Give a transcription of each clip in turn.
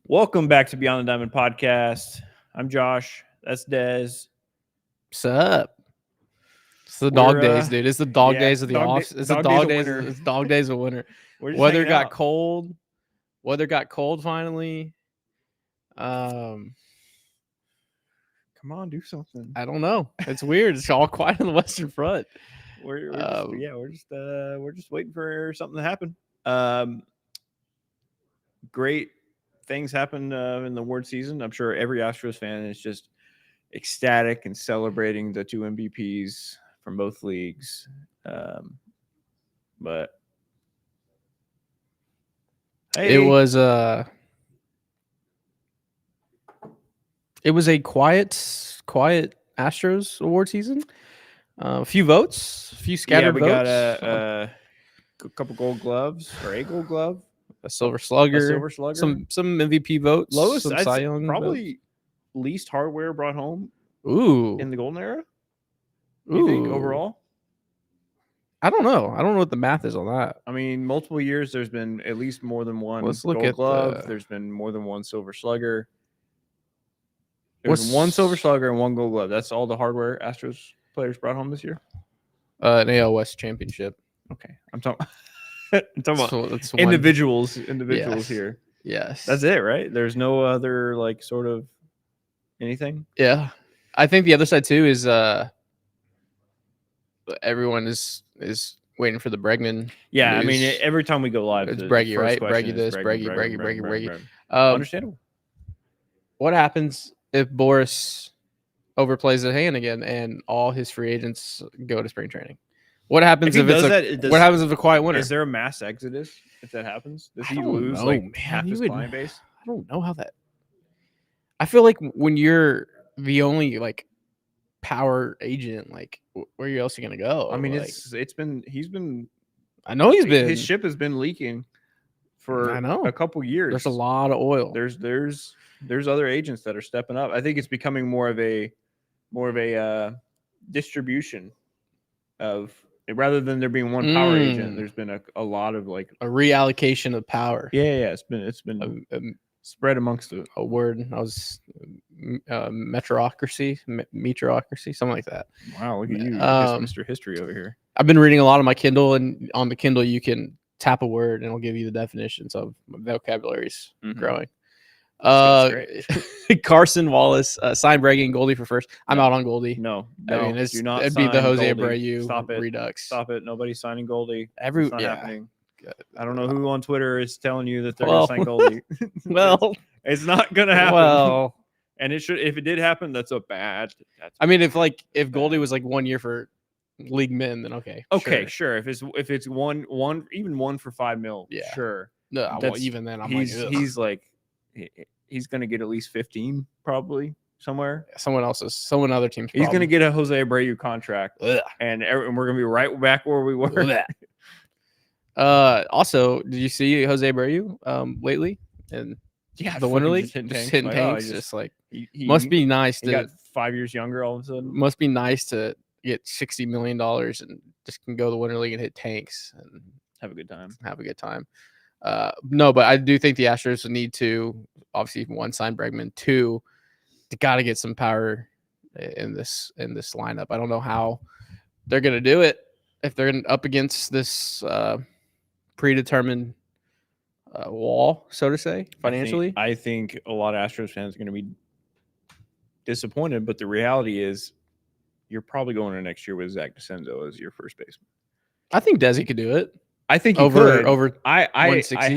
Welcome back to Beyond the Diamond podcast. I'm Josh. That's Dez. What's up? It's the We're dog days, dude. It's the dog days of the off. It's the dog days dog of days. winter. It's dog days of winter. We're just Weather hanging got out. cold. Weather got cold finally. Um, Come on, do something. I don't know. It's weird. It's all quiet on the Western Front. We're Um, just waiting for something to happen. Great things happen in the award season. I'm sure every Astros fan is just ecstatic and celebrating the two MVPs from both leagues. But hey, It was a quiet Astros award season. A few votes, a few scattered we votes. got a couple Gold Gloves or a Gold Glove, a Silver Slugger, Silver Slugger, some MVP votes, lowest, some I'd Cy say Young probably least hardware brought home votes. Ooh, in the Golden era. You think overall? I don't know. I don't know what the math is on that. I mean, multiple years there's been at least more than one Let's look Gold at Glove. There's been more than one Silver Slugger. There's one Silver Slugger and one Gold Glove. That's all the hardware Astros players brought home this year. An AL West championship. Okay, I'm talking about That's individuals Yes. here. Yes, That's it, right? There's no other like sort of anything. Yeah, I think the other side too is everyone is waiting for the Bregman. Yeah, I news. mean, every time we go live, It's the Breggy, first right? question Breggy is this, Breggy. Understandable. What happens if Boris overplays the hand again and all his free agents go to spring training? What happens If he if does that, what happens if a quiet winter? Is there a mass exodus if that happens? Does I he don't lose know, like man. half You his would- client base? I don't know how that. I feel like when you're the only like power agent, like where else are you gonna go? I mean, Like, he's been. I know he's been. His ship has been leaking for I know. a couple years. There's a lot of oil. There's other agents that are stepping up. I think it's becoming more of a distribution of rather than there being one power agent. There's been a lot of like a reallocation of power. Yeah. It's been spread amongst the a word. I was metrocracy, something like that. Wow, look at you, Mr. History over here. I've been reading a lot on my Kindle, and on the Kindle you can tap a word and it'll give you the definitions of vocabularies growing. Carson Wallace signed Breggy and Goldie for first. I'm out on Goldie. No, I mean do not. It'd be the Jose Goldie. Abreu redux. Stop it! Nobody's signing Goldie. It's not happening. I don't know who on Twitter is telling you that they're Well, going to sign Goldie. Well, it's not going to happen. Well, and it should. If it did happen, that's a bad. I mean, if Goldie was like 1 year for league min, then okay. Okay, sure. If it's one even one for $5 million, Yeah. sure. No, well, even then, he's going to get at least 15 probably somewhere. Someone other team's. He's going to get a Jose Abreu contract, and we're going to be right back where we were. Also, did you see Jose Abreu lately? And yeah, the Winter League, just hitting tanks. Just like he must be nice. He got 5 years younger all of a sudden. Must be nice to get $60 million and just can go to the Winter League and hit tanks and have a good time. No, but I do think the Astros need to obviously one sign Bregman, two, they got to get some power in this lineup. I don't know how they're gonna do it if they're up against this predetermined wall, so to say, financially. I think a lot of Astros fans are going to be disappointed, but the reality is you're probably going to next year with Zach DeCenzo as your first baseman. I think Desi could do it. I think over. I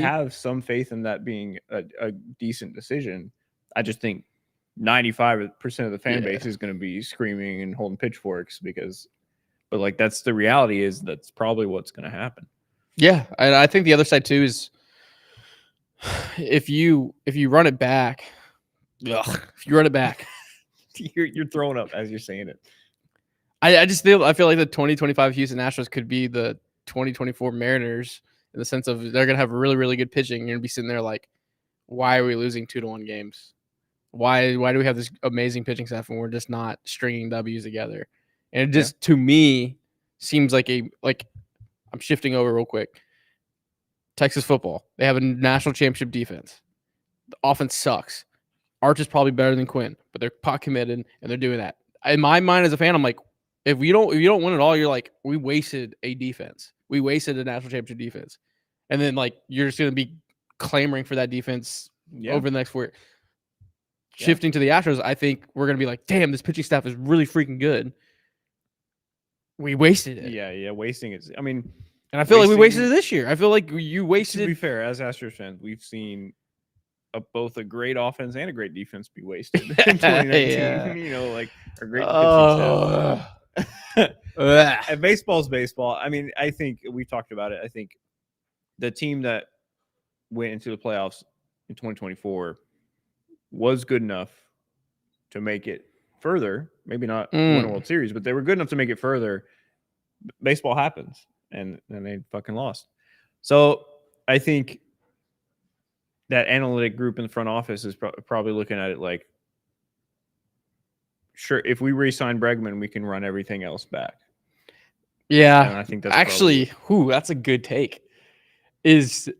have some faith in that being a decent decision. I just think 95% of the fan base is going to be screaming and holding pitchforks but like that's the reality is that's probably what's going to happen. Yeah, and I think the other side too is if you run it back, you're throwing up as you're saying it. I feel like the 2025 Houston Astros could be the 2024 Mariners in the sense of they're gonna have really, really good pitching. You're gonna be sitting there like, why are we losing 2-1 games? Why do we have this amazing pitching staff and we're just not stringing W's together? And it just to me seems like I'm shifting over real quick. Texas football, they have a national championship defense. the offense sucks. Arch is probably better than Quinn, but they're pot committed and they're doing that. In my mind as a fan, I'm like, if you don't win it all, you're like, we wasted a defense. We wasted a national championship defense. And then like you're just gonna be clamoring for that defense over the next 4 years. Shifting to the Astros, I think we're gonna be like, damn, this pitching staff is really freaking good. We wasted it. Yeah, wasting it. I mean, and I feel like we wasted it this year. I feel like you wasted. To be fair, as Astros fans, we've seen both a great offense and a great defense be wasted in 2019. You know, like a great pitching staff. And baseball's baseball. I mean, I think we talked about it. I think the team that went into the playoffs in 2024 was good enough to make it further. Maybe not win a World Series, but they were good enough to make it further. Baseball happens, and they fucking lost. So I think that analytic group in the front office is probably looking at it like, sure, if we re-sign Bregman, we can run everything else back. Yeah, and I think that's actually, that's a good take. Is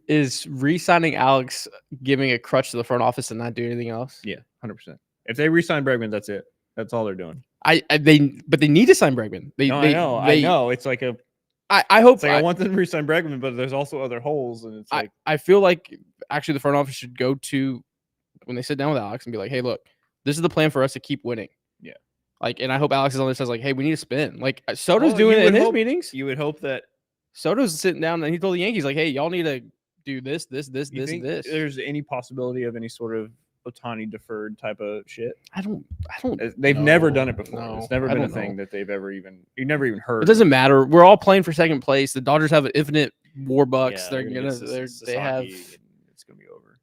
re-signing Alex giving a crutch to the front office and not doing anything else? Yeah, 100%. If they re-sign Bregman, that's it. That's all they're doing. But they need to sign Bregman. I know. It's like I hope I want them to re-sign Bregman, but there's also other holes, and it's like I feel like actually the front office should go to when they sit down with Alex and be like, hey, look, this is the plan for us to keep winning. Yeah. Like, and I hope Alex is on there says like, hey, we need to spin. Like Soto's doing it in his meetings. You would hope that Soto's sitting down and he told the Yankees like, hey, y'all need to do this, this, and this. There's any possibility of any sort of Ohtani deferred type of shit? I don't. They've never done it before. No, it's never been a thing that they've ever even. You never even heard. It doesn't matter. We're all playing for second place. The Dodgers have an infinite war bucks. Yeah, they have. It's gonna be over.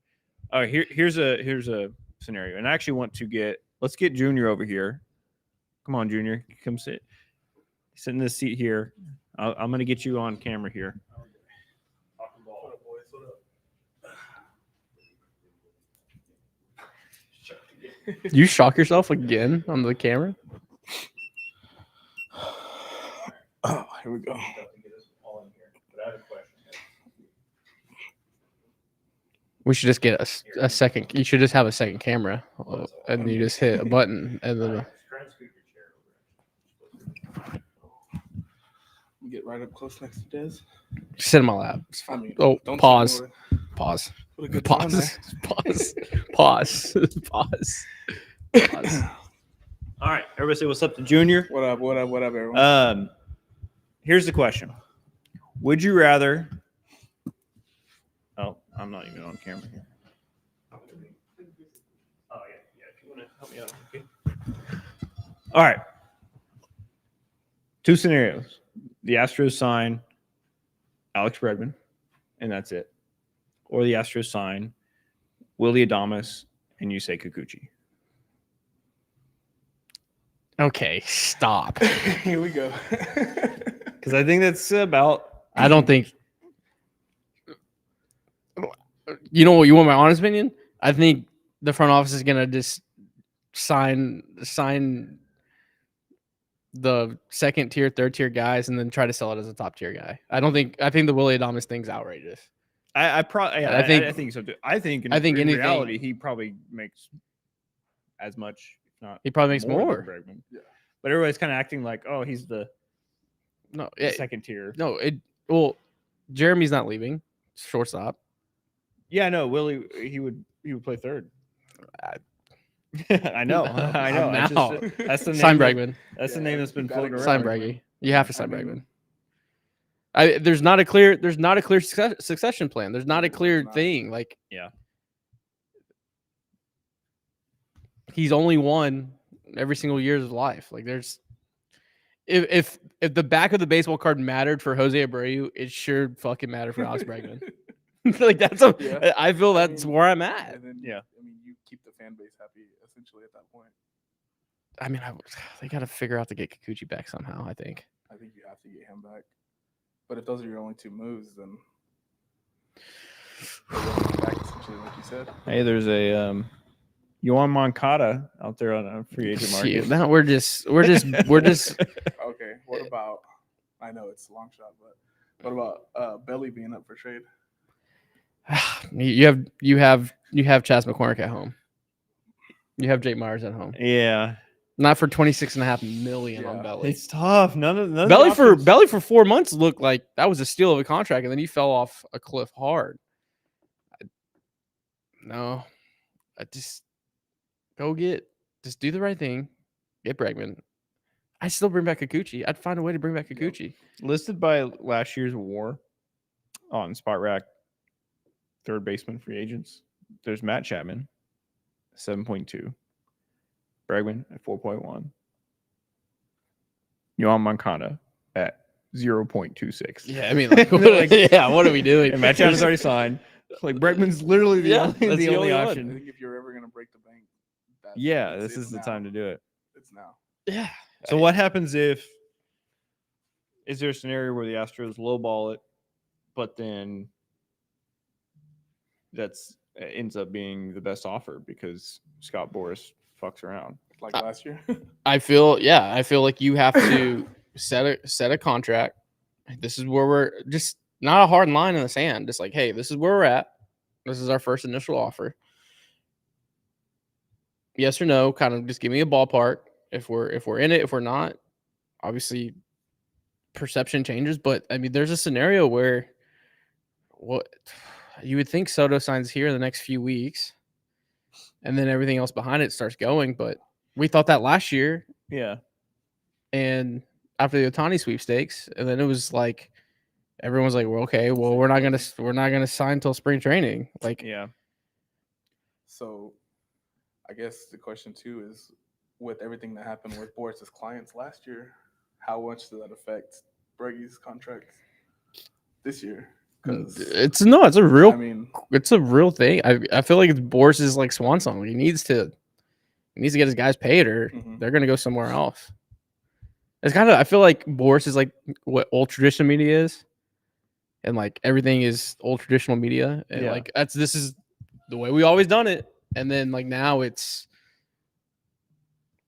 All right, here's a scenario, and I actually want to let's get Junior over here. Come on, Junior, come sit in this seat here. I'm gonna get you on camera here. You shock yourself again on the camera? Oh, here we go. We should just get a second. You should just have a second camera, and you just hit a button, and then get right up close next to Dez. Sit in my lap. I mean, pause. What a good time there. Pause. All right, everybody say what's up to Junior. What up, everyone? Here's the question. Would you rather... Oh, I'm not even on camera here. Oh, yeah. If you want to help me out. Okay. All right. Two scenarios. The Astros sign Alex Bregman, and that's it. Or the Astros sign Willy Adames and Yusei Kikuchi. Okay, stop. Here we go. Because I think that's about... I don't think... You know what? You want my honest opinion? I think the front office is going to just sign the second tier, third tier guys and then try to sell it as a top tier guy. I think the Willy Adames thing's outrageous. I think so too. I think in reality he probably makes as much, if not he probably makes more. Yeah. But everybody's kind of acting like, oh, he's the second tier. No, Jeremy's not leaving. Shortstop. Yeah, no, Willie he would play third. I know. That's the name. Sign Bregman. That's the name that's been floating around. Sign Breggy. You have to sign Bregman. There's not a clear succession plan. There's not a clear thing. Like, yeah, he's only won every single year of his life. Like, there's if the back of the baseball card mattered for Jose Abreu, it sure fucking mattered for Alex Bregman. Like I feel that's where I'm at. And then, yeah, I mean, you keep the fan base happy essentially at that point. I mean, they got to figure out to get Kikuchi back somehow. I think you have to get him back. But if those are your only two moves, then back essentially, like you said. Hey, there's a Yoan Moncada out there on a free agent market. No, we're just. Okay, what about? I know it's a long shot, but what about Belly being up for trade? You have You have Chaz McCormick at home. You have Jake Myers at home. Yeah, Not for $26.5 million on Yeah. Belly. it's tough. None of the Belly for 4 months looked like that was a steal of a contract, and then he fell off a cliff hard. No, I just just do the right thing. Get Bregman. I still bring back Kikuchi. I'd find a way to bring back Kikuchi. listed by last year's WAR on Spot Rack. Third baseman free agents. There's Matt Chapman, 7.2. Bregman at 4.1. Yohan Moncada at 0.26. Yeah, I mean, like, what are we doing? And Matt Chapman's already signed. Like Bregman's literally the Yeah, only, that's the only one. I option. think if you're ever gonna break the bank, Yeah, it's this is the now. time to do it. It's now. Yeah. So what happens if? Is there a scenario where the Astros lowball it, but then that's ends up being the best offer because Scott Boras fucks around? Like last year. I feel like you have to set a contract. This is where we're just not a hard line in the sand. Just like, hey, this is where we're at. This is our first initial offer. Yes or no? Kind of just give me a ballpark. If we're in it, if we're not, obviously perception changes. But I mean, there's a scenario where what you would think Soto signs here in the next few weeks, and then everything else behind it starts going. But we thought that last year, Yeah. and after the Ohtani sweepstakes, and then it was like everyone's like, "Well, okay, well, we're not gonna sign until spring training." Like, Yeah. So, I guess the question too is, with everything that happened with Boris's clients last year, how much did that affect Breggy's contract this year? Because it's a real I mean, it's a real thing. I feel like it's Boris's like swan song. He needs to get his guys paid, or they're gonna go somewhere else. It's kind of I feel like Boris is like what old traditional media is, and like everything is old traditional media, and Yeah. like this is the way we always done it. And then like now it's,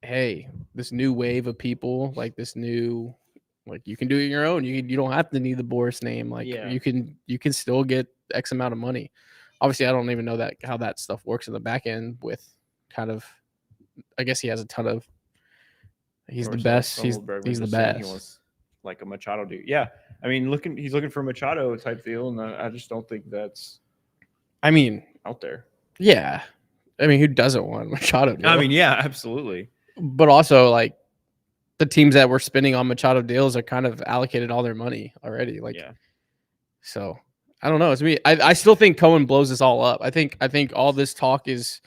hey, this new wave of people, like this new, like you can do it on your own. You don't have to need the Boris name. Like Yeah. you can still get X amount of money. Obviously, I don't even know how that stuff works in the back end with kind of. I guess he has a ton of. He's the best. He's the best. He wants like a Machado dude. Yeah. I mean, he's looking for a Machado type deal, and I just don't think that's I mean, out there. yeah. I mean, who doesn't want Machado deal? I mean, yeah, absolutely. But also like the teams that were spending on Machado deals are kind of allocated all their money already. Like, Yeah. So I don't know. It's me. I still think Cohen blows this all up. I think all this talk is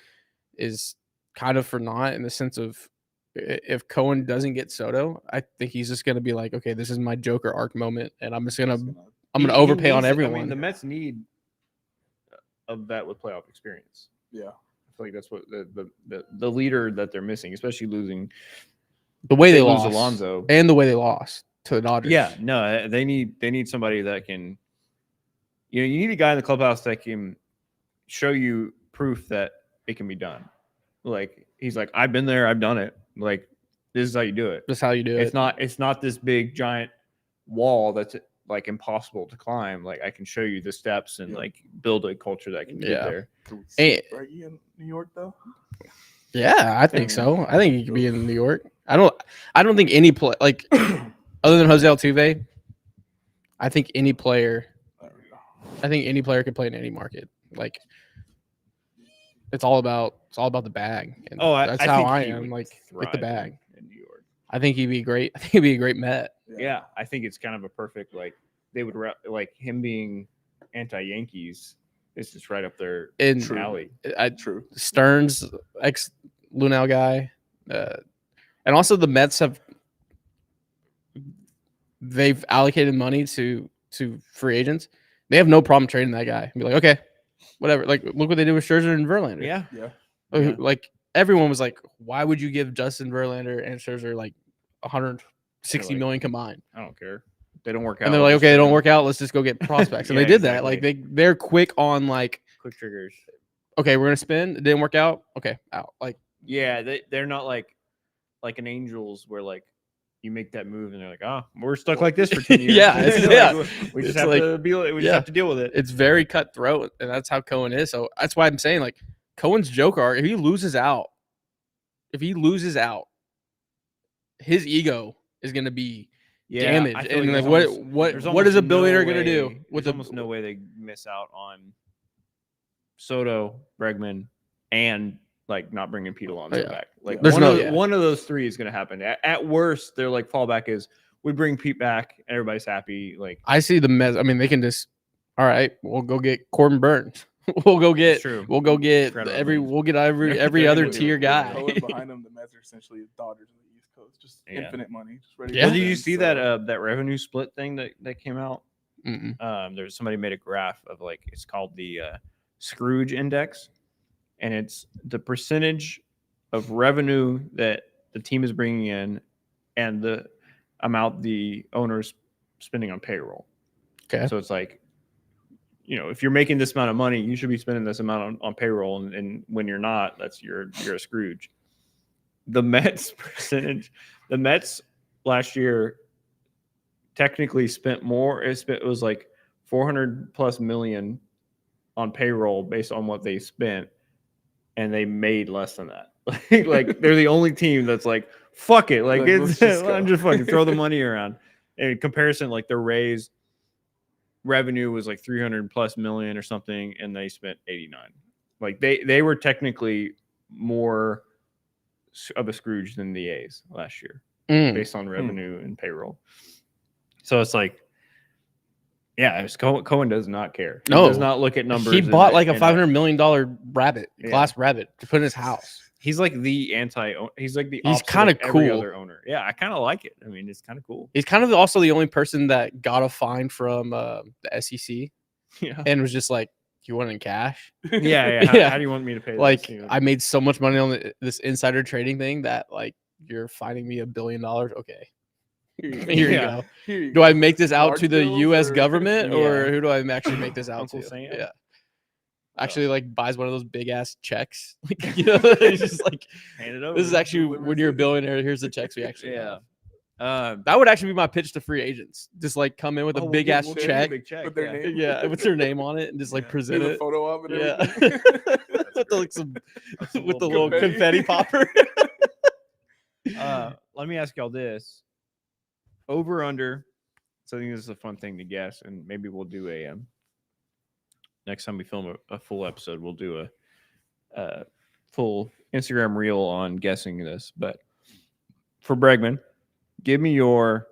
kind of for naught in the sense of if Cohen doesn't get Soto, I think he's just gonna be like, okay, this is my Joker arc moment, and I'm gonna overpay on everyone. I mean, the Mets need of that with playoff experience. yeah. I feel like that's what the leader that they're missing, especially losing the way they lose lost Alonso and the way they lost to the Dodgers. Yeah, no, they need somebody that can. You need a guy in the clubhouse that can show you proof that it can be done. Like he's like, I've been there, I've done it. Like this is how you do it. That's how you do it. It's not this big giant wall that's like impossible to climb. Like I can show you the steps and like build a culture that can get there. Could we see Hey. Breggy in New York though? Yeah, I think so. I think he could be in New York. I don't think any play like other than Jose Altuve. I think any player. There we go. I think any player could play in any market. Like it's all about the bag. And that's how think I he am. would Like with the thrive bag. in New York. I think he'd be great. I think he'd be a great Met. Yeah, I think it's kind of a perfect like they would like him being anti-Yankees. It's just right up their And alley. True. Stearns, ex Lunel guy, and also the Mets they've allocated money to free agents. They have no problem trading that guy. Be like, okay, whatever. Like, look what they did with Scherzer and Verlander. Yeah, Yeah. Yeah. Like everyone was like, why would you give Justin Verlander and Scherzer like 160 like- million combined? I don't care. They don't work out. And they're like, okay, they don't work out. Let's just go get prospects. And Yeah, they did that. exactly. Like they're quick on like, Quick triggers. okay, we're gonna spend. It didn't work out. Okay, out. Like Yeah, they're not like an Angels where like you make that move and they're like, oh, we're stuck like this for 10 years. Yeah, it's- we It's just have like- to be. We just yeah. have to deal with it. It's very cutthroat, and that's how Cohen is. So that's why I'm saying, like, Cohen's joke arc, if he loses out, his ego is gonna be damaged. I feel And there's like, almost- what there's what almost is a billionaire gonna way- do There's with almost no way they miss out on Soto, Bregman, and like not bringing Pete Alonso Yeah. back. Like There's one, no- of, yeah. one of those three is going to happen. At worst, their like fallback is we bring Pete back, everybody's happy. Like I see the mess. I mean, they can just, all right, we'll go get Corbin Burns. we'll go get true. we'll go get Forgot about every Burns. we'll get every They're other gonna do tier it. guy. Cohen behind them, the Mets are essentially Dodgers in the East Coast, just Yeah. infinite money, just ready. Yeah. Well, to did you spend, see so- that revenue split thing that came out? Mm-mm. There's somebody made a graph of like it's called the Scrooge Index, and it's the percentage of revenue that the team is bringing in and the amount the owner's spending on payroll. Okay. So it's like, if you're making this amount of money, you should be spending this amount on payroll, and when you're not, you're a Scrooge. The Mets percentage, the Mets last year technically spent more. It was like 400 plus million on payroll based on what they spent, and they made less than that. Like they're the only team that's like, fuck it, like Let's just go. I'm just fucking throw the money around. In comparison, like the Rays revenue was like 300 plus million or something, and they spent 89. Like they were technically more of a Scrooge than the A's last year Mm. based on revenue and payroll. So it's like, yeah, Cohen does not care. He No. does not look at numbers. He and bought that- like a and that- $500 million rabbit, Yeah. glass rabbit, to put in his house. He's like the anti. He's like the. He's opposite kinda of every cool. other owner. Yeah, I kind of like it. I mean, it's kind of cool. He's kind of also the only person that got a fine from the SEC Yeah. and was just like, "You want it in cash?" Yeah. How, Yeah. how do you want me to pay? this? Like, You know? I made so much money on this insider trading thing that like you're fining me $1 billion. Okay, here you Yeah. go. Here you Do go. I make this out Large to the bills U.S. or- government, or Yeah. who do I actually make this out Uncle to? Sam? Yeah. Actually, like buys one of those big ass checks. Like, it's just like, Hand it over. this is actually when delivers you're a it. billionaire. Here's the checks we actually Yeah. have. That would actually be my pitch to free agents. Just like come in with a Oh, we'll big get- ass we'll get a check. big check. With their Yeah. name. Yeah, with their name on it and just like Yeah. present Do the it. photo of it. Yeah. everything. with the, like some That's a with the little little confetti. confetti popper. Let me ask y'all this: over under. So I think this is a fun thing to guess, and maybe we'll do a next time we film a full episode, we'll do a full Instagram reel on guessing this. But for Bregman, give me your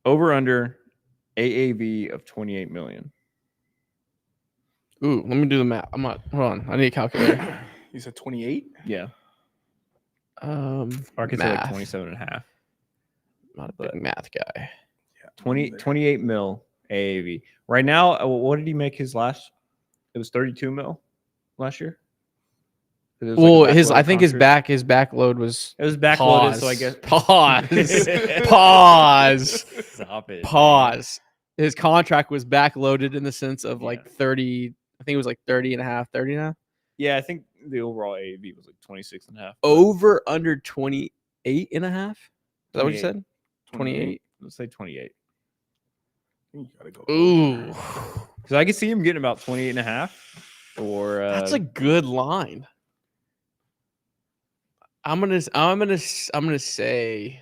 over under AAV of 28 million. Ooh, let me do the math. I'm not. Hold on. I need a calculator. You said 28. Yeah, or I could say like Math. 27 and a half. Not a big math guy. Yeah, 28 mil AAV. Right now, what did he make his last? It was 32 mil last year. 'Cause it was like a Well, I backloaded think contract. his backload was It was backloaded, so I Pause. guess Pause. Stop it. Pause. His contract was backloaded in the sense of like Yeah. 30. I think it was like 30 and a half, 30 and a half. Yeah, I think the overall AAV was like 26 and a half. Over under 28 and a half. Is that what you 28. said? 28. Let's say 28. You gotta go. Ooh. Because I could see him getting about 28 and a half. Or That's a good line. I'm gonna say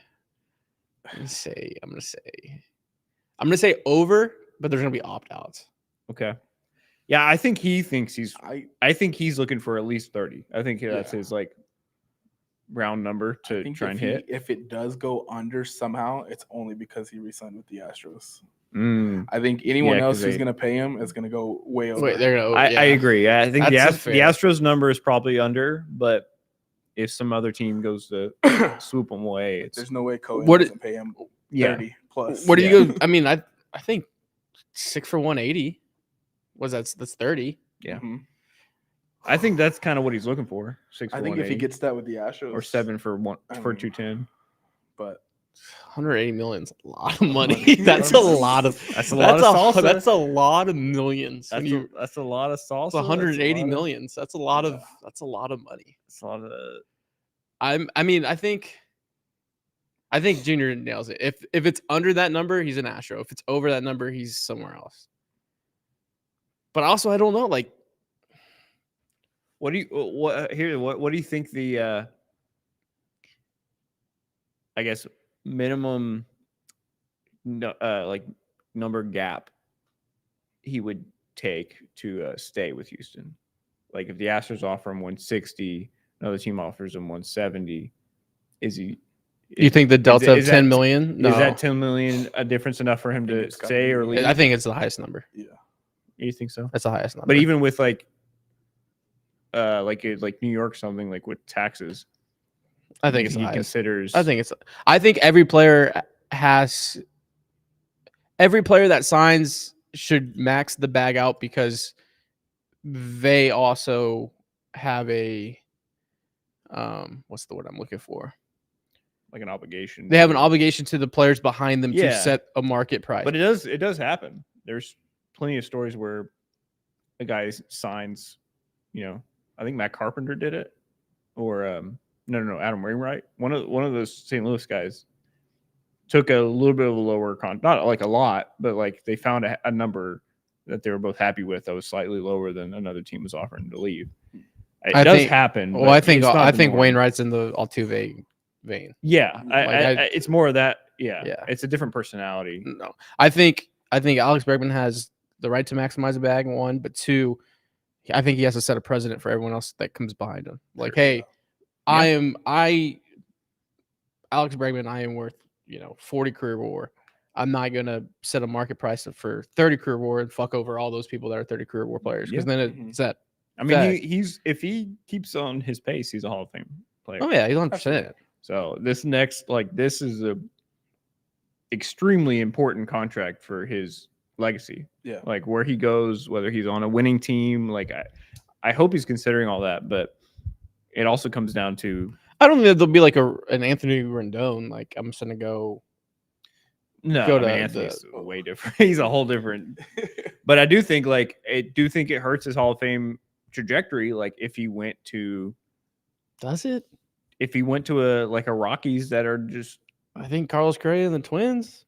over, but there's gonna be opt outs. okay. Yeah, I think he thinks I think he's looking for at least 30. I think that's Yeah. his like round number to think try if and hit. if it does go under somehow, it's only because he re-signed with the Astros. Mm. I think anyone Yeah, 'cause else who's they- gonna pay him is gonna go way over. Wait, they're gonna. I agree. Yeah, I think That's the fair. Astros number is probably under, but if some other team goes to swoop them away, it's There's no way Cohen What doesn't pay him 30 plus. What do Yeah. you go? I mean, I think 6 for 180. That's 30. Yeah. Mhm. I think that's kind of what he's looking for. 6 I for think if he 180, gets that with the Astros or 7 for I mean, 210. but 180 million's a lot of money. Money. That's a lot of. That's a lot of salsa. That's a lot of millions. That's, When you, that's a lot of salsa. it's 180 that's millions. That's a lot of. Yeah. That's a lot of money. That's a lot of. I mean, I think I think Junior nails it. If it's under that number, he's an Astro. If it's over that number, he's somewhere else. But also, I don't know. Like, What do you think the I guess minimum like number gap he would take to stay with Houston? Like if the Astros offer him 160, another team offers him 170, is he? you think the delta is of 10 that- million? No, Is that 10 million a difference enough for him think to it's gotta stay be- or leave? I think it's the highest number. Yeah. You think so? That's the highest number. But even with like New York, something like with taxes, I think it's the he highest. considers. I think every player that signs should max the bag out because they also have a what's the word I'm looking for? like an obligation. They have an to- obligation to the players behind them to Yeah. set a market price. But it does happen. There's plenty of stories where a guy signs, I think Matt Carpenter did it, or no, Adam Wainwright. One of those St. Louis guys took a little bit of a lower not like a lot, but like they found a number that they were both happy with that was slightly lower than another team was offering to leave. It I does think- happen. well, but I think it's not the norm. Wainwright's in the Altuve vein. Yeah, Like, it's more of that. Yeah, Yeah. it's a different personality. No, I think Alex Bregman has the right to maximize a bag. One, but two, I think he has to set a precedent for everyone else that comes behind him. Like, hey, Alex Bregman, I am worth 40 career WAR. I'm not gonna set a market price for 30 career WAR and fuck over all those people that are 30 career WAR players because then it's that. I mean, Fact. he's if he keeps on his pace, he's a Hall of Fame player. Oh yeah, he's 100%. So this is a extremely important contract for his legacy. Yeah. Like where he goes, whether he's on a winning team. Like I hope he's considering all that, but it also comes down to I don't think there'll be like an Anthony Rendon. Like I'm just gonna go. no. Go I mean, to Anthony's way different. He's a whole different. But I do think it hurts his Hall of Fame trajectory. Like if he went to Does it? a Rockies that are just I think Carlos Correa and the Twins.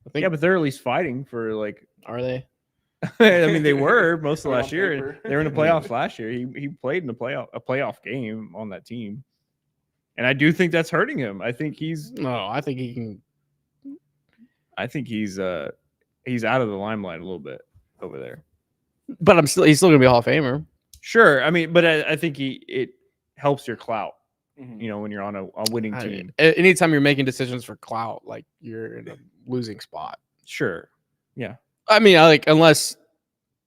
I think. yeah, but they're at least fighting for like. Are they? I mean, they were most of On last year. paper. They were in the playoffs last year. He played in a playoff game on that team, and I do think that's hurting him. I think he's No, I think he can. he's out of the limelight a little bit over there. But he's still gonna be a Hall of Famer. Sure, I mean, but I think it helps your clout. Mhm. When you're on a winning I team. mean, anytime you're making decisions for clout, like you're in a losing spot. Sure, I mean, unless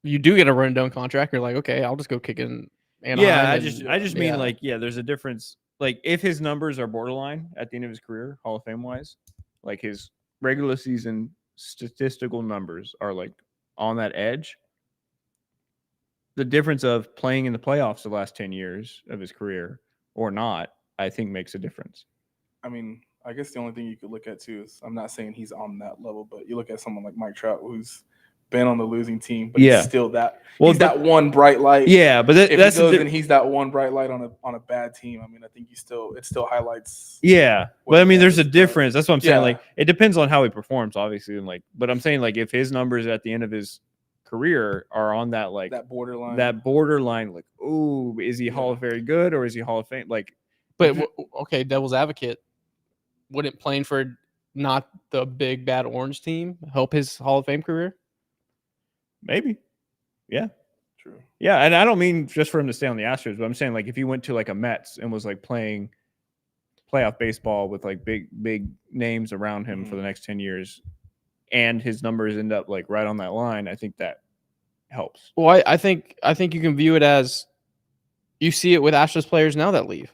you do get a Rendon contract, you're like, okay, I'll just go kick in Anaheim. yeah. and- I just mean yeah. there's a difference. Like if his numbers are borderline at the end of his career, Hall of Fame wise, like his regular season statistical numbers are like on that edge. The difference of playing in the playoffs the last 10 years of his career or not, I think makes a difference. I mean, I guess the only thing you could look at too is I'm not saying he's on that level, but you look at someone like Mike Trout who's been on the losing team, but Yeah. he's still that. Well, He's that one bright light. Yeah, but If that's he goes and he's that one bright light on a bad team, I mean, I think it still highlights. yeah. what But I mean, that there's a is, but- difference. That's what I'm saying. Yeah. Like it depends on how he performs, obviously. And but I'm saying if his numbers at the end of his career are on that That borderline. that borderline, like, oh, is he Hall of very good or is he Hall of Fame? Like, But okay, devil's advocate, wouldn't playing for not the big bad orange team help his Hall of Fame career? maybe. Yeah. True. Yeah. And I don't mean just for him to stay on the Astros, but I'm saying if he went to a Mets and was playing playoff baseball with big names around him for the next 10 years and his numbers end up right on that line, I think that helps. Well, I think you can view it as you see it with Astros players now that leave.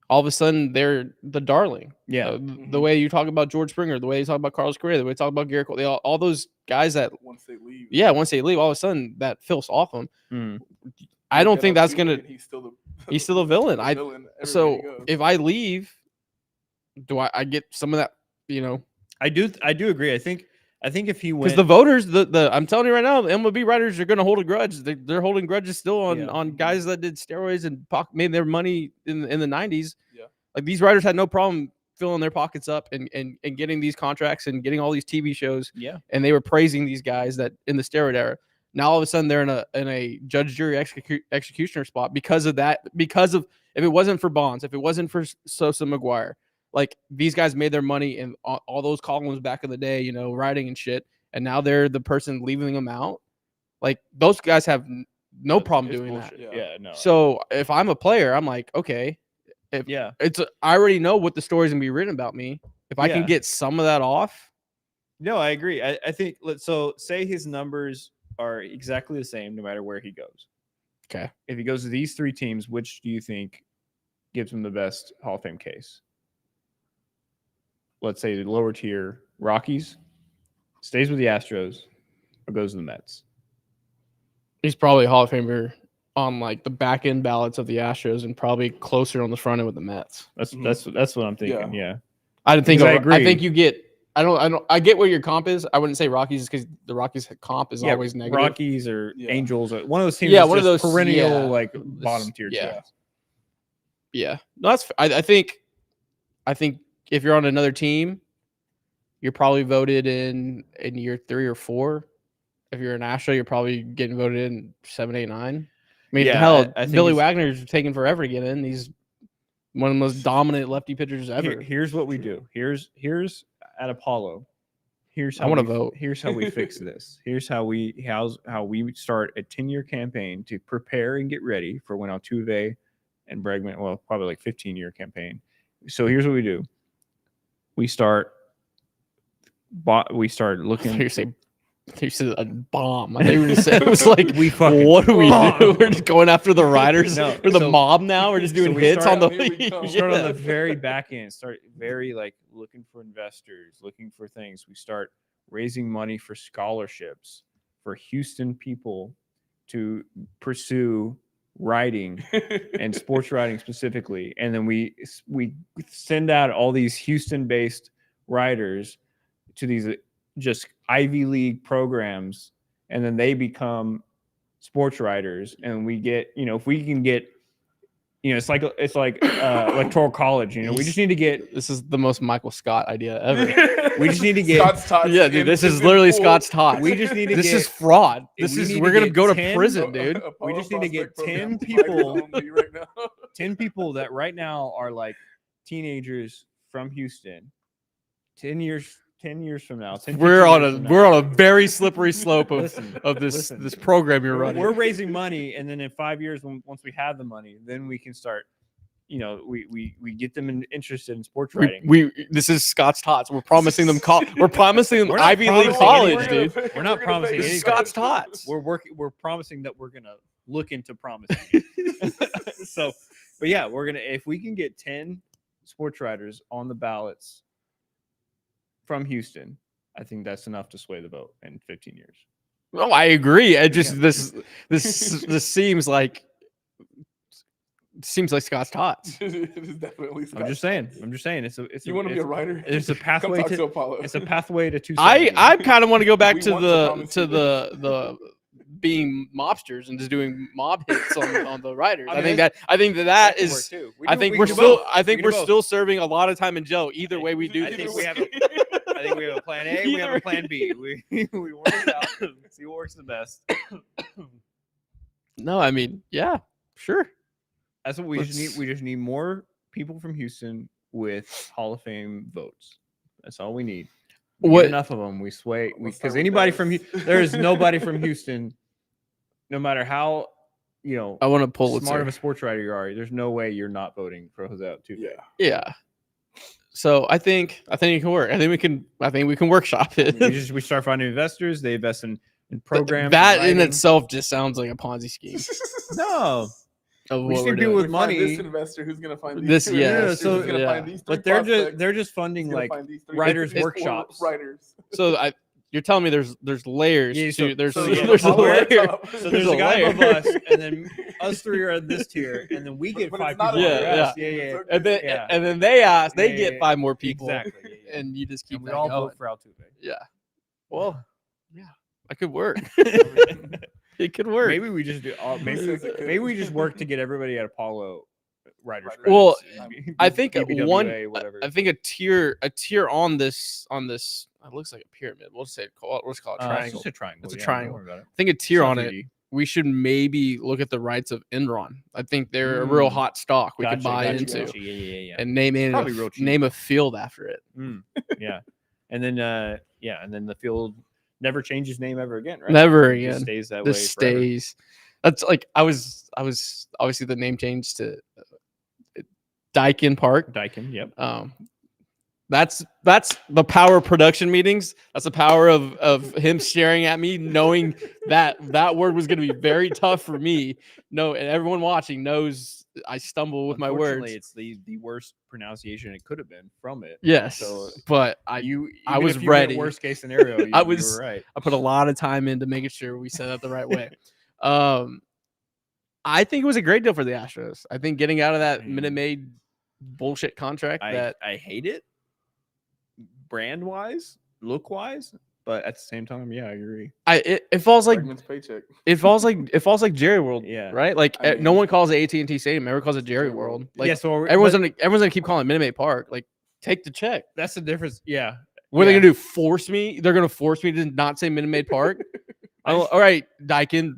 All of a sudden, they're the darling. Yeah. The way you talk about George Springer, the way you talk about Carlos Correa, the way you talk about Garrett Cole, all those guys that, Once they leave. once they leave, all of a sudden that fills off them. Mm. I don't Look think at that's Altuve, gonna. and He's still He's a villain. everywhere So he goes. if I leave, do I get some of that? I do agree. I think if he Because went the voters, I'm telling you right now, the MLB writers are going to hold a grudge. They're holding grudges still on Yeah. on guys that did steroids and made their money in the 90s. Yeah. Like these writers had no problem filling their pockets up and getting these contracts and getting all these TV shows, Yeah. and they were praising these guys that in the steroid era. Now all of a sudden they're in a judge, jury, executioner spot because of that. Because of if it wasn't for Bonds, if it wasn't for Sosa, McGuire, like these guys made their money in all those columns back in the day, you know, writing and shit, and now they're the person leaving them out. Like those guys have no problem It's doing bullshit. that. Yeah, no. So if I'm a player, I'm like, okay, yeah, I already know what the story's gonna be written about me. If I can Yeah. get some of that off, no, I agree. I think so. Say his numbers are exactly the same no matter where he goes. okay. If he goes to these three teams, which do you think gives him the best Hall of Fame case? Let's say the lower tier Rockies, stays with the Astros, or goes to the Mets. He's probably a Hall of Famer on like the back end ballots of the Astros and probably closer on the front end with the Mets. That's Mhm. that's what I'm thinking. Yeah. I think Because I I agree. think you get. I get what your comp is. I wouldn't say Rockies because the Rockies comp is always negative. Rockies or Yeah. Angels or one of those teams. Yeah, that's one of just those- perennial yeah. like bottom tier Yeah. teams. Yeah, no, that's. I think if you're on another team, you're probably voted in year 3 or 4. If you're an Astro, you're probably getting voted in 7, 8, 9. I mean, Yeah, hell, I think Billy it's- Wagner's taking forever to get in. He's one of the most dominant lefty pitchers ever. Here's what we do. Here's at Apollo. Here's I how wanna we- vote. Here's how we fix this. Here's how we start a 10-year campaign to prepare and get ready for when Altuve and Bregman. Well, probably like 15-year campaign. So here's what we do. We start looking. You said a bomb. I think we said it was like We fucking what do we do? bomb. We're just going after the riders. No, We're the so- mob now. We're just doing we hits start on Here we the. go. start on Yeah. the very back end, start very like looking for investors, looking for things. We start raising money for scholarships for Houston people to pursue writing and sports writing specifically. And then we send out all these Houston based writers to these just Ivy League programs, and then they become sports writers. And we get, if we can get, it's like electoral college. We just need to get. This is the most Michael Scott idea ever. We just need to get. Scott's Tots Yeah, dude, in- this is in literally full. Scott's tots. We just need to This get. is fraud. we This is need we're to gonna get go to 10 prison, dude. We just need to get Apollo 10 prospect program people- is only right now. 10 people that right now are like teenagers from Houston. 10 years from now. 10, We're 15 on years a from we're now. on a very slippery slope of Listen, this listen. this program you're running. We're raising money, and then in 5 years, once we have the money, then we can start. We get them interested in sports writing. we this is Scott's tots. We're promising them we're promising them We're not Ivy League promising college, anything. dude. We're not promising This is anything. Scott's tots. We're promising that we're gonna look into promising. So, but yeah, if we can get 10 sports writers on the ballots from Houston, I think that's enough to sway the vote in 15 years. Oh, I agree. I just Yeah. this seems like Scott's tots. It is definitely I'm Scott's just saying. Tots. It's You want to be a writer? it's a Come pathway talk to Apollo. it's a pathway to 270. I kind of want to go back We to want to the promise to you the being mobsters and just doing mob hits on the writers. I I mean, think that could work is. too. I think we we're can do still. both. I think We we're can do still serving a lot of time in jail. Either way we do I this. think we have I think we have a plan A, we have a plan B. We work it out, see what works the best. No, I mean, yeah, sure. That's what we just need. Let's- We just need more people from Houston with Hall of Fame votes. That's all we need. We get What- enough of them, we sway. Let's start Because with anybody those. from there is nobody from Houston, no matter how I want to pull smart of it. a sports writer you are. There's no way you're not voting for Jose Altuve. Yeah. Yeah. So I think it can work. I think we can workshop it. we start finding investors. They invest in programs. That and in writing. itself just sounds like a Ponzi scheme. No, Of We what just we're need people doing. with We find money. This investor who's gonna find these This- two yeah, investors, so- who's gonna yeah. find these three but they're prospects, just who's funding gonna like find these three writers' four workshops. writers. So you're telling me there's layers Yeah, to so- there's so yeah, there's a Apollo at layer. top. So There's there's a a guy above layer. us, and then us three are at this tier, and then we get But 5 it's not people. a on the layer. rest. Yeah. yeah. And then Yeah. and then they ask, they Yeah, get yeah, 5 more people, Exactly. Yeah, and you just keep and we that all going. vote for Altuve. Yeah. Well, yeah, that could work. It could work. Maybe we just do. Maybe Says it could. maybe we just work to get everybody at Apollo riders. Well, credits, I think BBWA, whatever. I think a tier on this it looks like a pyramid. We'll say let's call it It's triangle. just a triangle. It's a yeah, don't triangle. worry about it. I think a tier It's on not it. 3D. We should maybe look at the rights of Enron. I think they're a real Mm. hot stock we could Gotcha, buy gotcha, into gotcha. Yeah. and name Probably real cheap. name a field after it. Yeah, and then and then the field never changes name ever again, right? Never It just again. stays that way. This forever. stays. That's like I was obviously the name changed to Daikin Park. Daikin. Yep. That's the power of production meetings. That's the power of him staring at me, knowing that word was going to be very tough for me. No, and everyone watching knows I stumble with my words. It's the worst pronunciation it could have been from it. Yes, So but I even if was you went ready. Worst case scenario. You I were was- right. I put a lot of time into making sure we set up the right way. I think it was a great deal for the Astros. I think getting out of that Minute Maid bullshit contract I hate it, brand wise, look wise, but at the same time, yeah, I agree. it falls like Bregman's paycheck. it falls like Jerry World, Yeah. right? Like I no mean- one calls it AT&T Stadium, everyone calls it Jerry Jerry World. World. Like yeah, so everyone's but gonna keep calling it Minute Maid Park. Like take the check. that's the difference. Yeah. What are they Yeah. gonna do? Force me? They're gonna force me to not say Minute Maid Park. All right, Daikin,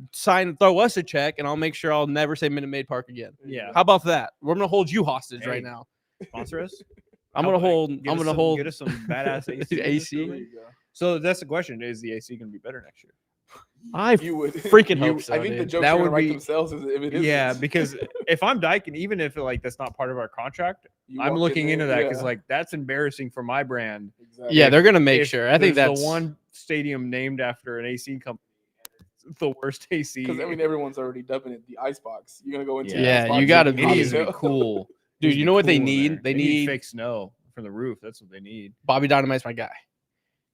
throw us a check, and I'll make sure I'll never say Minute Maid Park again. Yeah. How about that? We're gonna hold you hostage Hey, right now. Sponsor us. I'm How gonna about hold. get I'm us gonna some- hold Get us some badass AC. in this AC. There building. you go. So that's the question: is the AC going to be better next year? I You would freaking hope so. I think the dude. jokes That are gonna would write be- themselves if it is. Yeah, because if I'm Daikin, even if like that's not part of our contract, I'm looking into that because like that's embarrassing for my brand. exactly. Yeah, if- they're gonna make if sure. I think there's that's the one stadium named after an AC company. And it's the worst AC. Because I mean everyone's already dubbing it the icebox. You're gonna go into the Yeah, icebox you gotta and it be- needs to be know. cool. Dude, Needs to you be know what they cool in need? there. They need- fake snow from the roof. That's what they need. Bobby Dynamite's my guy.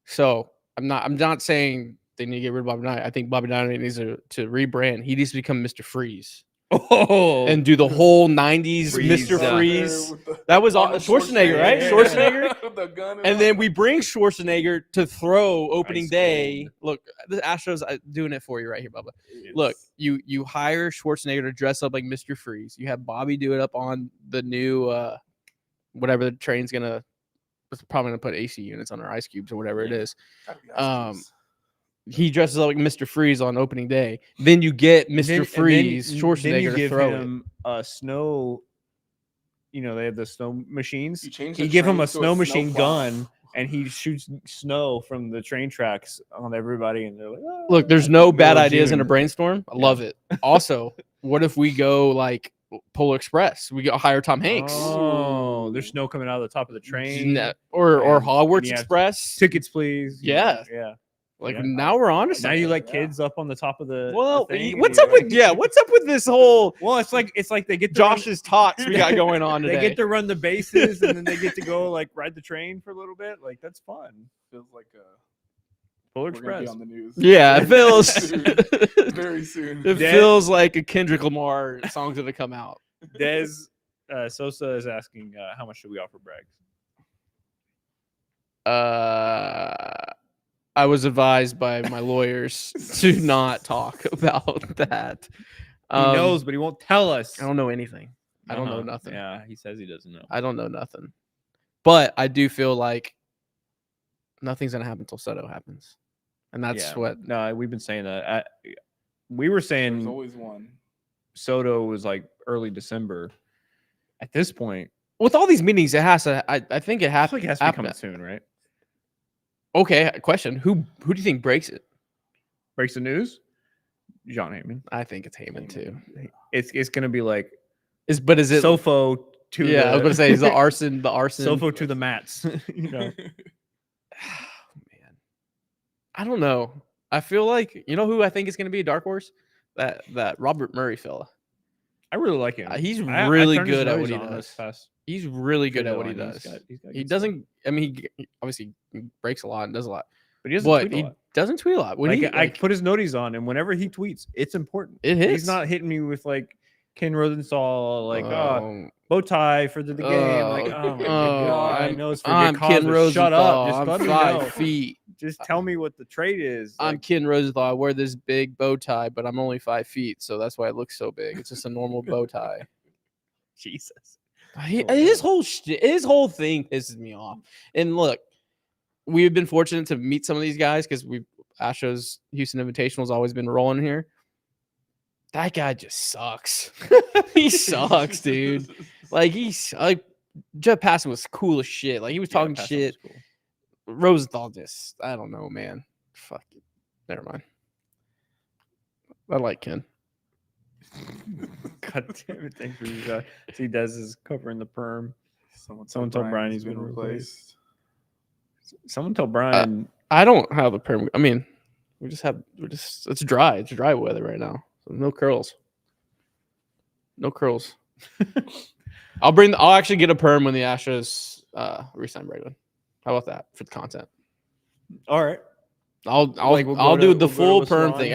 So I'm not saying they need to get rid of Bobby Dynamite. I think Bobby Dynamite needs to rebrand. He needs to become Mr. Freeze Oh, and do the whole '90s Freeze, Mr. yeah. Freeze. With the- That was all Arnold Schwarzenegger, right? yeah. Schwarzenegger. With the gun And all. then we bring Schwarzenegger to throw opening Ice day. cold. Look, the Astros doing it for you right here, Bubba. Look, you hire Schwarzenegger to dress up like Mr. Freeze. You have Bobby do it up on the new whatever the train's gonna. It's probably gonna put AC units on our ice cubes or whatever it is. Gotta be ice cubes. He dresses up like Mr. Freeze on opening day. Then you get Mr. Freeze Then Schwarzenegger you to give throw it. him a snow. You know they have the snow machines. You change You the give him train a to snow machine snowplow. gun, and he shoots snow from the train tracks on everybody, and they're like, "Oh." Look, there's no bad Middle of ideas in a June. brainstorm. I Yeah. love it. Also, what if we go like Polar Express? We go hire Tom Hanks. Oh, there's snow coming out of the top of the train. Or and Hogwarts you have Express. Tickets, please. Yeah. yeah. Like yeah. now we're on to Now something. you let yeah. kids up on the top of the. Well, thing, what's and up you're with like- what's up with this whole Well, it's like they get to run- Josh's tots we got going on They today? get to run the bases, and then they get to go like ride the train for a little bit. Like that's fun. Feels like Polar we're gonna be Express. on the news. Yeah, it feels Very soon. it Dead- feels like a Kendrick Lamar song's gonna come out. Des Sosa is asking how much should we offer Braggs? I was advised by my lawyers to not talk about that. He knows, but he won't tell us. I don't know anything. I don't know Uh-huh. nothing. Yeah, he says he doesn't know. I don't know nothing. But I do feel like nothing's gonna happen until Soto happens, and that's Yeah. what. No, we've been saying that. We were There's saying always one. Soto was like early December. At this point, With all these meetings, it has to. I think it I has feel like it has to be coming soon, right? Okay, question: Who do you think breaks it? Breaks the news. John Heyman. I think it's Heyman too. It's gonna be like Is it? Sofo to Yeah, I was gonna say is the arson. Sofo to the mats. You know, Man, I don't know. I feel like who I think is going to be a dark horse. That Robert Murray fella. I really like him. He's I really turned his good at nose what he on does. this past He's really good at what he video. does. He's got He good stuff. doesn't. I mean, he obviously breaks a lot and does a lot, but he doesn't but tweet a he lot. doesn't tweet a lot. When Like, he, I put his noties on, and whenever he tweets, it's important. it hits. He's not hitting me with like Ken Rosenthal, like Oh, bow tie for the game. Like, Oh, oh my oh, god, I I'm- know it's for I'm good cause, Ken but Rosenthal. shut up. Just I'm let me 5 know. feet. Just tell me what the trade is. I'm Like, Ken Rosenthal. I wear this big bow tie, but I'm only 5 feet, so that's why it looks so big. It's just a normal bow tie. Jesus. His whole thing pisses me off. And look, we've been fortunate to meet some of these guys because Astros Houston Invitational has always been rolling here. That guy just sucks. He sucks, dude. Like Jeff Passan was cool as shit. Like he was talking shit. Cool. Rosenthal just, I don't know, man. Fuck it. Never mind. I like Ken. God damn it! Thanks for you. See, Des is covering the perm. Someone told Brian he's been replaced. Someone told Brian. I don't have a perm. I mean, it's dry. It's dry weather right now. So no curls. No curls. I'll actually get a perm when the Astros resign Bregman. How about that for the content? All right. I'll we'll do the we'll full go to perm salon. thing.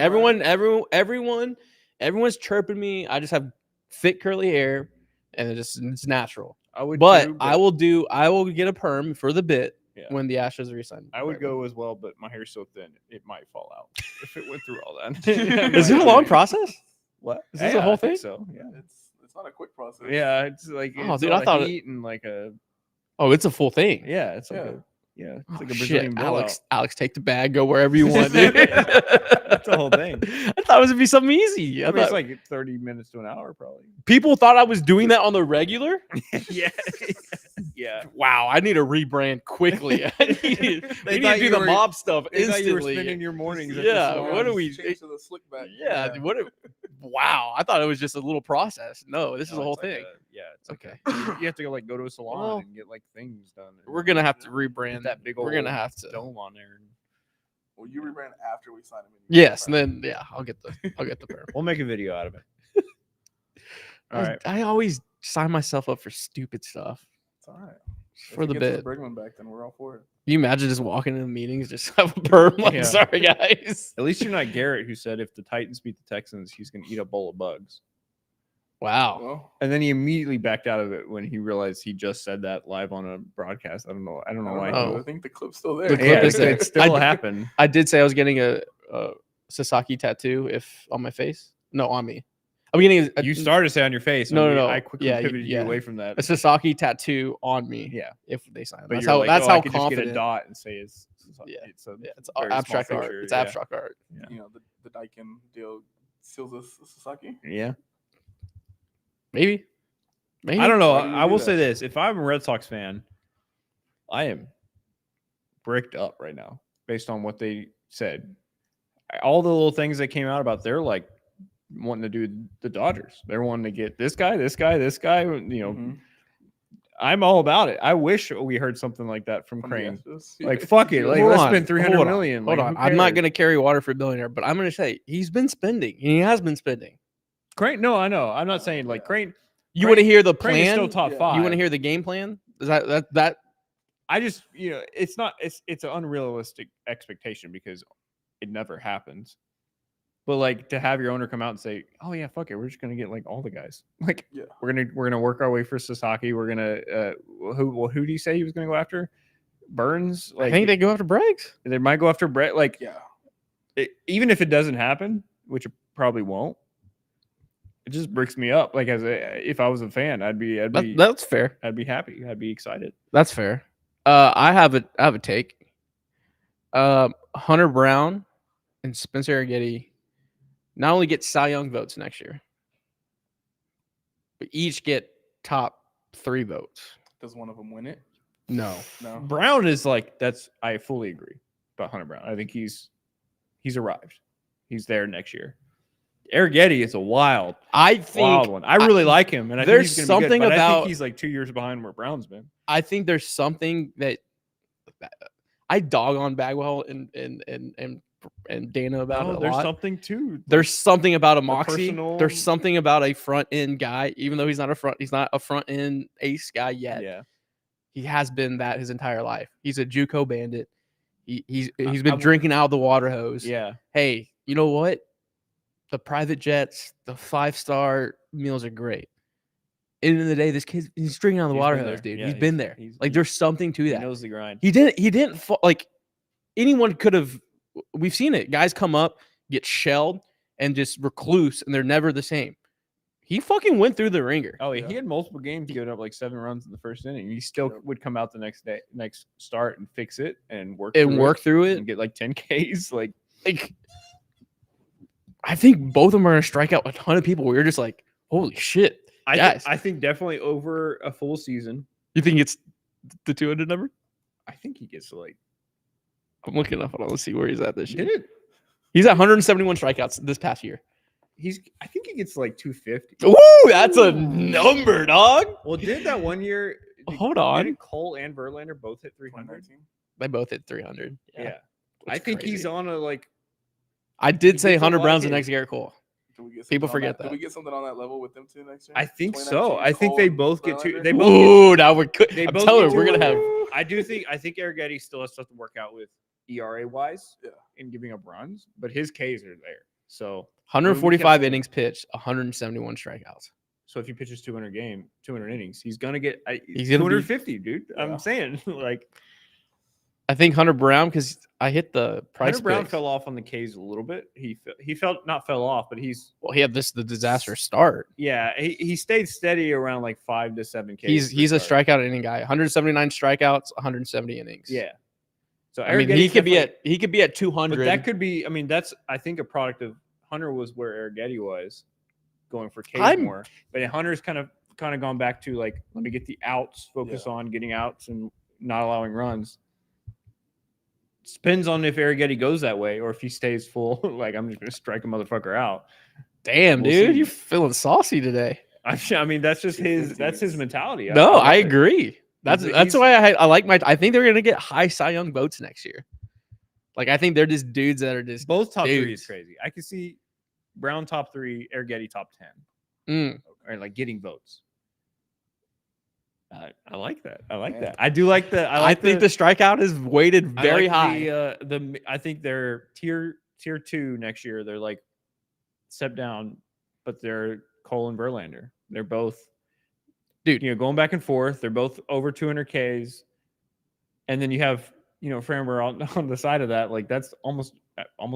Everyone's chirping me. I just have thick curly hair, and it's natural. I would, But I will get a perm for the bit when the Astros resign. I would go as well, but my hair's so thin it might fall out if it went through all that. Is it a long process? What? Is this a whole thing? So yeah, It's not a quick process. yeah, it's like Oh, it's dude, a I lot of thought heat and like a it's a full thing. yeah, it's like Yeah. it's Oh, like a shit, Brazilian blowout. Alex, take the bag, go wherever you want, dude. That's the whole thing. I thought it would be something easy. I mean, it's like 30 minutes to an hour, probably. People thought I was doing that on the regular. yeah, yeah. Wow, I need to rebrand quickly. we need to do the mob stuff They thought you were instantly. spending your mornings. at Yeah, the salon. what do we- Change to the slick back. Yeah, dude, wow. I thought it was just a little process. No, this is No, a whole it's like thing. it's like Okay. you have to go go to a salon Well, and get like things done. and We're gonna have to rebrand put that big old We're gonna have to. dome on there. Well, you rebrand after we sign him. Yes, and then I'll get the perm. We'll make a video out of it. All right. I always sign myself up for stupid stuff It's all right. for the bit. Bregman back, then we're all for it. Can you imagine just walking into meetings, just have a perm? Like, Yeah. sorry guys. At least you're not Garrett, who said if the Titans beat the Texans, he's going to eat a bowl of bugs. Wow. Well, And then he immediately backed out of it when he realized he just said that live on a broadcast. I don't know why. know. I think the clip's still there. The Yeah, clip is there. it still happened. I did say I was getting a Sasaki tattoo on my face. No, on me. I'm getting You started to say on your face. No, and no. I quickly Yeah, pivoted you yeah. away from that. a Sasaki tattoo on me. Yeah. If they sign. But That's you're how like, that's I how could just get a confident. dot and say it's Yeah. it's a Yeah, it's very small abstract art. picture, It's yeah. abstract art. You know, the Daikin deal seals us Sasaki. Yeah. Maybe. I don't know. Why do you I do will that? say this: if I'm a Red Sox fan, I am bricked up right now based on what they said. All the little things that came out about they're like wanting to do the Dodgers. They're wanting to get this guy. You know, Mhm. I'm all about it. I wish we heard something like that from From the Crane. Astros. Like fuck it. Like Hold let's on, spend 300 hold on, million. Hold Like, on. who I'm not cares? gonna carry water for a billionaire, but I'm gonna say he's been spending. And he has been spending. Crane. No, I know. I'm not saying like Yeah. Crane. You want to hear the Crane is plan? still top Yeah. five. You want to hear the game plan? Is that I just, it's not, it's an unrealistic expectation because it never happens. But like to have your owner come out and say, "Oh yeah, fuck it, we're just gonna get like all the guys. Like, Yeah. we're gonna work our way for Sasaki. We're gonna who do you say he was gonna go after? Burns. Like, I think they go after Braggs. they might go after Brett. Like, Yeah. even if it doesn't happen, which it probably won't, it just breaks me up. Like if I was a fan, I'd be That's fair. I'd be happy. I'd be excited. That's fair. I have a take. Hunter Brown and Spencer Arrighetti not only get Cy Young votes next year, but each get top 3 votes. Does one of them win it? No. No. Brown is like I fully agree about Hunter Brown. I think he's arrived. He's there next year. Arrighetti is a wild I think one. I really like him, and I think there's he's gonna be good, something but I about- think he's like 2 years behind where Brown's been. I think there's something that I dog on Bagwell and Dana about it a there's lot. something too. There's something about a moxie. personal- There's something about a front end guy, even though he's not a front end ace guy yet. Yeah, He has been that his entire life. He's a JUCO bandit. He's I been w- drinking out of the water hose. yeah. Hey, you know what? The private jets, the 5-star meals are great. End of the day, this kid, he's drinking out of the He's water been hose, there. dude. Yeah, He's been there. he's- Like, there's something to He that. knows the grind. He didn't like anyone could have. We've seen it. Guys come up, get shelled, and just recluse, and they're never the same. He fucking went through the ringer. Oh, yeah. Yeah. He had multiple games giving up like 7 runs in the first inning. He still Yep. would come out the next start and fix it and work through it. and get like 10 Ks. Like, I think both of them are gonna strike out a ton of people. We're just like, holy shit, guys. I think definitely over a full season. You think it's the 200 number? I think he gets like. I'm looking up. Let's see where he's at this year. Did it? He's at 171 strikeouts this past year. I think he gets like 250. Ooh, that's a number, dog. Well, did that one year? Hold on. Didn't Cole and Verlander both hit 300? 2019. They both hit 300. Yeah. I That's think he's crazy. on a like. I did he say gets a Hunter lot of Brown's the hits. next Garrett Cole. Do we get People something on forget that. Do we get something on that level with them two next year? I think so. 2019 I think Cole they and both get two. Verlander? They both. Ooh, now we're good. They I'm both telling get you, we're gonna have. I do think Arrighetti still has stuff to work out with ERA wise. Yeah. In giving up runs, but his Ks are there. So 145 innings pitched, 171 strikeouts. if he pitches 200 innings, he's gonna get. He's gonna be- 250, dude. Yeah. I'm saying like I think Hunter Brown, because I hit the price. Hunter Brown picks. fell off on the Ks a little bit. He felt not fell off, but he's Well, he had the disaster start. he stayed steady around like 5 to 7 Ks. He's per a start. strikeout inning guy. 179 strikeouts, 170 innings. Yeah. So I mean, he Arrighetti's could be definitely- at 200. But that could be. I mean, that's I think a product of Hunter was where Arrighetti was going for Ks I'm- more, but Hunter's kind of gone back to like let me get the outs, focus Yeah. on getting outs and not allowing runs. Depends on if Arrighetti goes that way or if he stays full. Like I'm just gonna strike a motherfucker out. Damn, We'll dude, see. you feeling saucy today? I mean, that's just his. 250 That's his is- mentality. No, love I it. agree. That's He's- why I like my. I think they're gonna get high Cy Young votes next year. Like I think they're just dudes that are just. Both top 3 dudes. is crazy. I can see Brown top 3, Arrighetti top 10, Mm. or like getting votes. I like that. I like Yeah. that. I do like the. I think the strikeout is weighted I very like high. I think they're tier 2 next year. They're like step down, but they're Cole and Verlander. They're both, Dude. going back and forth. They're both over 200 Ks, and then you have Framber on the side of that. Like that's almost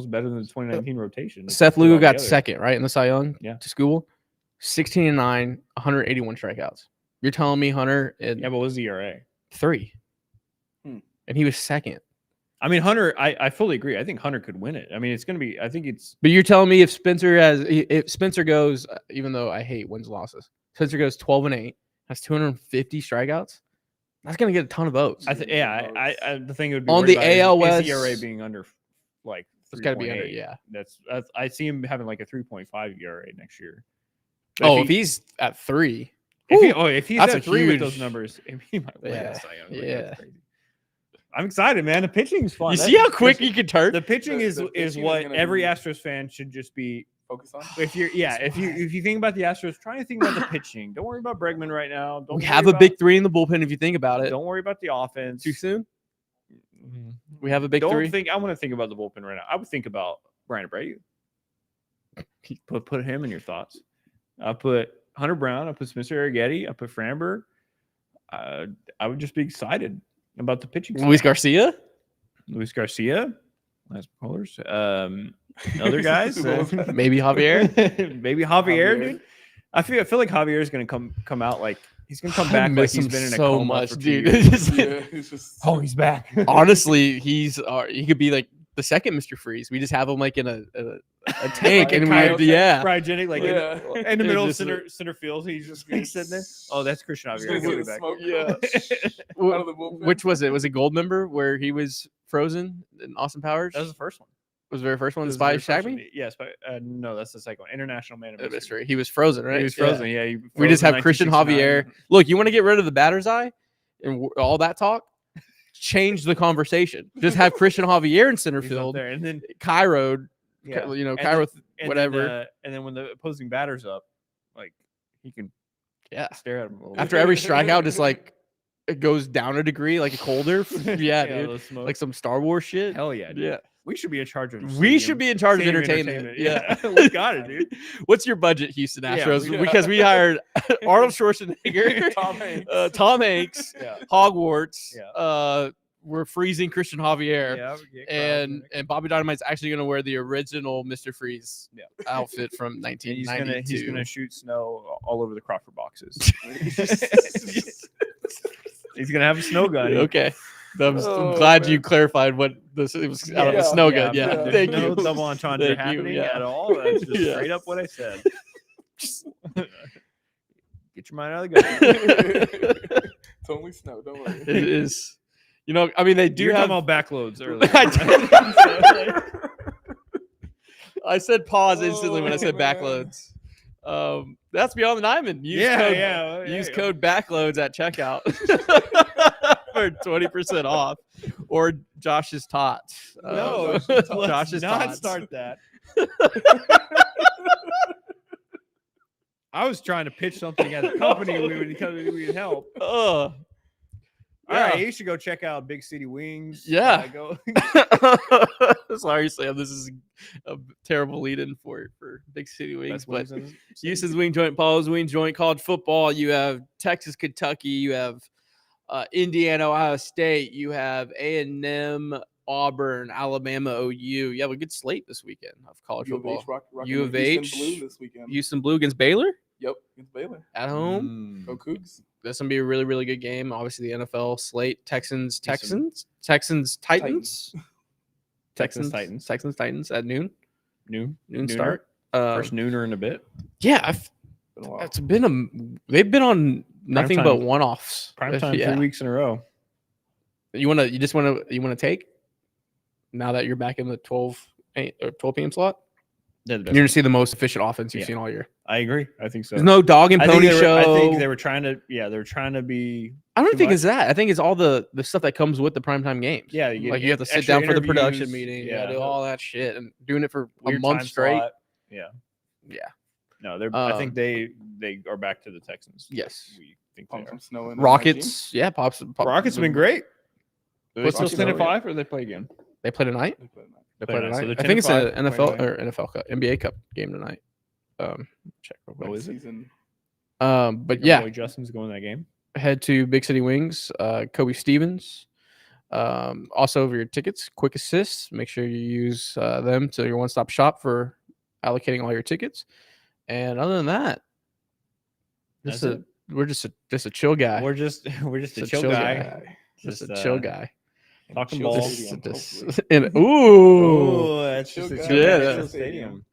better than the 2019 rotation. Seth Put it Lugo all got together. second, right, in the Cy Young. Yeah. To school, 16-9, 181 strikeouts. You're telling me Hunter at Yeah, but what was the ERA? 3, Hmm. and he was second. I mean, Hunter. I fully agree. I think Hunter could win it. I mean, it's going to be. I think it's. But you're telling me if Spencer goes, even though I hate wins losses, Spencer goes 12-8, has 250 strikeouts. That's gonna get a ton of votes. I think. Yeah. I the thing it would be On worried the about is- AL is ERA West- being under like. It's got to be under, 3.8. yeah. That's I see him having like a 3.5 ERA next year. But Oh, if he's at 3, if he's that's at a 3 with those huge- numbers, he might win Yeah, that Cy Young. Like, yeah. that's crazy. I'm excited, man. The pitching's fun. you That's- see how quick you can turn? the pitching The is pitching is what gonna every be- Astros fan should just be. Focus on. If you think about the Astros, try to think about the pitching. Don't worry about Bregman right now. Don't We worry have a about- big 3 in the bullpen if you think about it. Don't worry about the offense. Too soon? Mhm. We have a big Don't 3. think. I want to think about the bullpen right now. I would think about Brian Abreu. Put him in your thoughts. I put Hunter Brown. I put Spencer Arrighetti. I put Framber. I would just be excited about the pitching. Luis Garcia? Luis Garcia. Last bowlers. Other guys. Maybe Javier? Maybe Javier, Javier. dude. I feel like Javier is gonna come out like he's gonna come I back like miss he's him been in a so coma much, for 2 dude. years. Yeah, he's just. Oh, he's back. Honestly, he could be like the second Mr. Freeze. We just have him like in a tank, Like and a we coyote. yeah. Cryogenic, like Yeah. in the middle of Just center field. He's just sitting there. Oh, that's Christian He's Javier. gonna He'll get be a back. smoke Yeah. out of the bullpen. Which was it? Was it Goldmember where he was frozen in Austin Powers? That was the first one. was the very first one. That was Spy the very first Shagme? one. Yes, but no, that's the second one. International Man of Mystery. Mystery. He was frozen, right? He was Yeah. frozen. Yeah, he We just froze in have Christian 1969. Javier. Look, you want to get rid of the batter's eye and all that talk? Change the conversation. Just have Christian Javier in center He's up field. there, and then Cairo, yeah. Cairo, And whatever. Then, and then when the opposing batter's up, like he can yeah. stare at him a little After every strikeout, just like it goes down a degree, like a colder. bit. yeah, dude. those smokes. Like some Star Wars shit. hell yeah, dude. Yeah. We should be in charge of. We stadium- should be in charge of stadium entertainment. Yeah. we got it, dude. What's your budget, Houston Yeah, Astros? we- Because we hired Arnold Schwarzenegger, Tom Hanks. Tom Hanks, Yeah. Hogwarts. Yeah. we're freezing Christian Javier. Yeah, we get And cryogenic. Bobby Dynamite's actually gonna wear the original Mr. Freeze Yeah. outfit from And 1992. he's gonna shoot snow all over the Crawford boxes. He's gonna have a snow gun. Okay. I'm Oh, glad man. you clarified what this it was out of a Yeah, snow gun. yeah, Yeah, there's thank no you. double entendre Thank you, happening yeah. at all. That's just Yeah. straight up what I said. Get your mind out of the gun. It's only snow. Don't worry. It is. You know, I mean, they do You were have. talking about backloads earlier. I right? I said pause instantly when I Oh, said man. backloads. That's Beyond the Diamond. Use Yeah, code, yeah, yeah, use yeah. code backloads at checkout for 20% off, or Josh's tots. No, Josh's not tots. start that. I was trying to pitch something as a company we would help. Ugh. All right, Yeah. you should go check out Big City Wings. Yeah. Go. Sorry, Sam. This is a terrible lead-in for Big City Wings, Best but wings in the city. Houston's Wing Joint, Paul's Wing Joint, college football. You have Texas, Kentucky. You have Indiana, Ohio State. You have A&M, Auburn, Alabama, OU. You have a good slate this weekend of college U of football. H rocking U of the Houston H, Blue this weekend. Houston Blue against Baylor Yep, against Baylor. at home. Go Cougs. That's gonna be a really, really good game. Obviously, the NFL slate: Texans, Houston. Titans, Titans, Texans, Titans. Titans at noon Noon nooner. start. Uh, First nooner in a bit. yeah, Been a while. it's been they've been on nothing time. but one-offs. Prime time Yeah. 3 weeks in a row. You wanna take now that you're back in the 12 p.m. slot. They're the You're best. gonna see the most efficient offense you've Yeah. seen all year. I agree. I think so. There's no dog and I think pony they were, show. I think they were trying to. Yeah, they were trying to be. I don't too think much. it's that. I think it's all the stuff that comes with the primetime games. Yeah, Like you have to sit extra down for the production interviews, mean. You yeah. gotta do all that shit and doing it for a Weird month time straight. slot. Yeah. Yeah. No, they're. I think Um, they are back to the Texans. Yes. We think they Pump are. some snow in. Rockets. Yeah, pops. Rockets have been great. Are they What's still the 10 and story? 5 or they play again? They play tonight. They play tonight. They Play play tonight. So tonight. they're I think it's 10 an and 5, NFL play or NFL Cup, NBA Cup game tonight. Check real quick. Oh, is it? Season. But Your yeah, boy Justin's going to that game. head to Big City Wings. Kobe Stevens. Also, over your tickets, Quick Assist. Make sure you use them to your one-stop shop for allocating all your tickets. And other than that, That's just we're just a chill guy. We're just a chill chill guy. guy. Just a just, chill uh, guy. Talking Chill ball. stadium, hopefully. And ooh, that's Chill just a guy. chill, Yeah. chill stadium.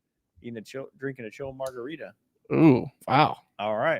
Eating a chill, drinking a chill margarita. ooh, wow. All right.